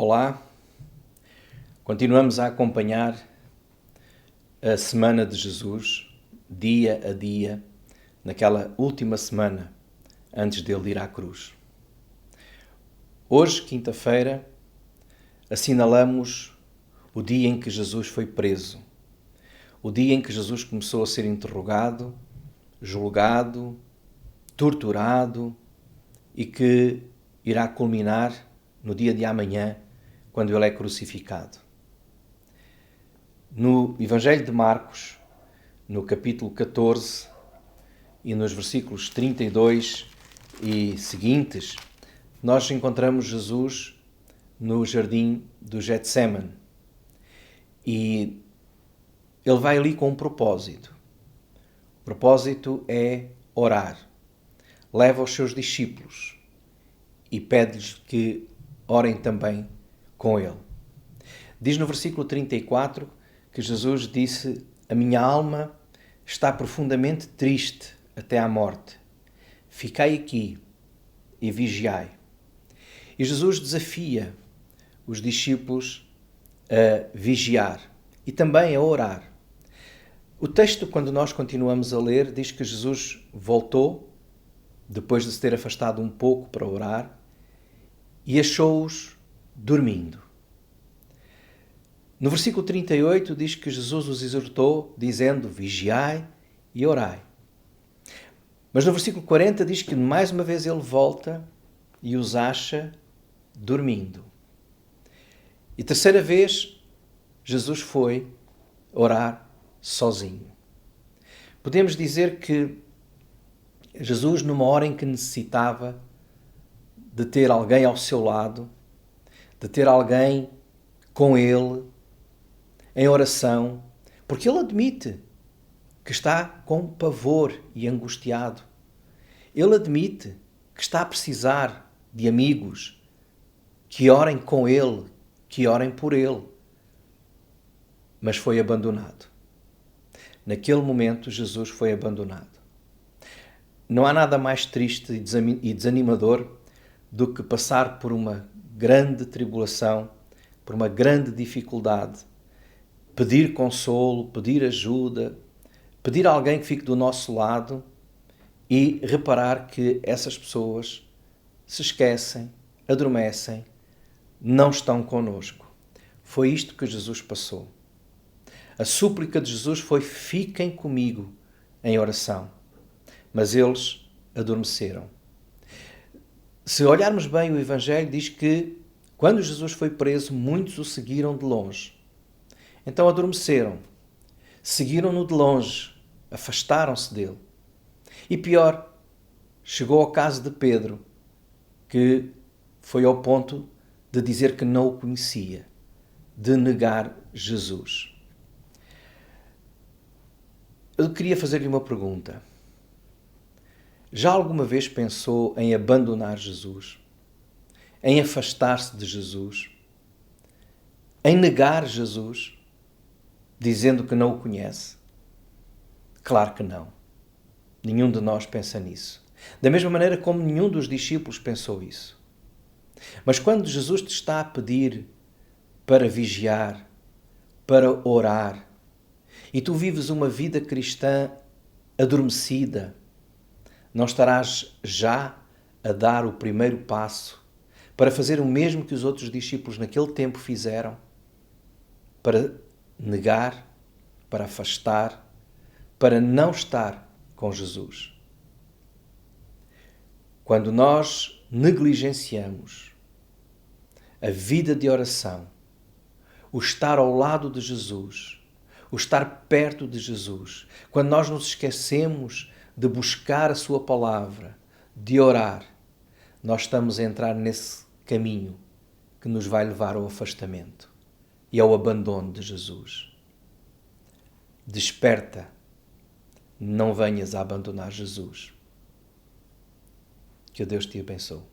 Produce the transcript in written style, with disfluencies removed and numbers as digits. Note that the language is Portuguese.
Olá, continuamos a acompanhar a Semana de Jesus, dia a dia, naquela última semana antes dele ir à cruz. Hoje, quinta-feira, assinalamos o dia em que Jesus foi preso, o dia em que Jesus começou a ser interrogado, julgado, torturado e que irá culminar no dia de amanhã, quando ele é crucificado. No Evangelho de Marcos, no capítulo 14 e nos versículos 32 e seguintes, nós encontramos Jesus no jardim do Getsemane. E ele vai ali com um propósito. O propósito é orar. Leva os seus discípulos e pede-lhes que orem também com ele. Diz no versículo 34 que Jesus disse: "A minha alma está profundamente triste até à morte. Ficai aqui e vigiai." E Jesus desafia os discípulos a vigiar e também a orar. O texto, quando nós continuamos a ler, diz que Jesus voltou, depois de se ter afastado um pouco para orar, e achou-os dormindo. No versículo 38 diz que Jesus os exortou, dizendo: "Vigiai e orai." Mas no versículo 40 diz que mais uma vez ele volta e os acha dormindo. E terceira vez, Jesus foi orar sozinho. Podemos dizer que Jesus, numa hora em que necessitava de ter alguém ao seu lado, de ter alguém com ele, em oração, porque ele admite que está com pavor e angustiado. Ele admite que está a precisar de amigos que orem com ele, que orem por ele. Mas foi abandonado. Naquele momento, Jesus foi abandonado. Não há nada mais triste e desanimador do que passar por uma grande tribulação, por uma grande dificuldade, pedir consolo, pedir ajuda, pedir a alguém que fique do nosso lado e reparar que essas pessoas se esquecem, adormecem, não estão connosco. Foi isto que Jesus passou. A súplica de Jesus foi: "Fiquem comigo em oração." Mas eles adormeceram. Se olharmos bem o Evangelho, diz que quando Jesus foi preso, muitos o seguiram de longe. Então adormeceram, seguiram-no de longe, afastaram-se dele. E pior, chegou ao caso de Pedro, que foi ao ponto de dizer que não o conhecia, de negar Jesus. Eu queria fazer-lhe uma pergunta. Já alguma vez pensou em abandonar Jesus? Em afastar-se de Jesus? Em negar Jesus, dizendo que não o conhece? Claro que não. Nenhum de nós pensa nisso. Da mesma maneira como nenhum dos discípulos pensou isso. Mas quando Jesus te está a pedir para vigiar, para orar, e tu vives uma vida cristã adormecida, não estarás já a dar o primeiro passo para fazer o mesmo que os outros discípulos naquele tempo fizeram? Para negar, para afastar, para não estar com Jesus. Quando nós negligenciamos a vida de oração, o estar ao lado de Jesus, o estar perto de Jesus, quando nós nos esquecemos de buscar a sua palavra, de orar, nós estamos a entrar nesse caminho que nos vai levar ao afastamento e ao abandono de Jesus. Desperta, não venhas a abandonar Jesus. Que Deus te abençoe.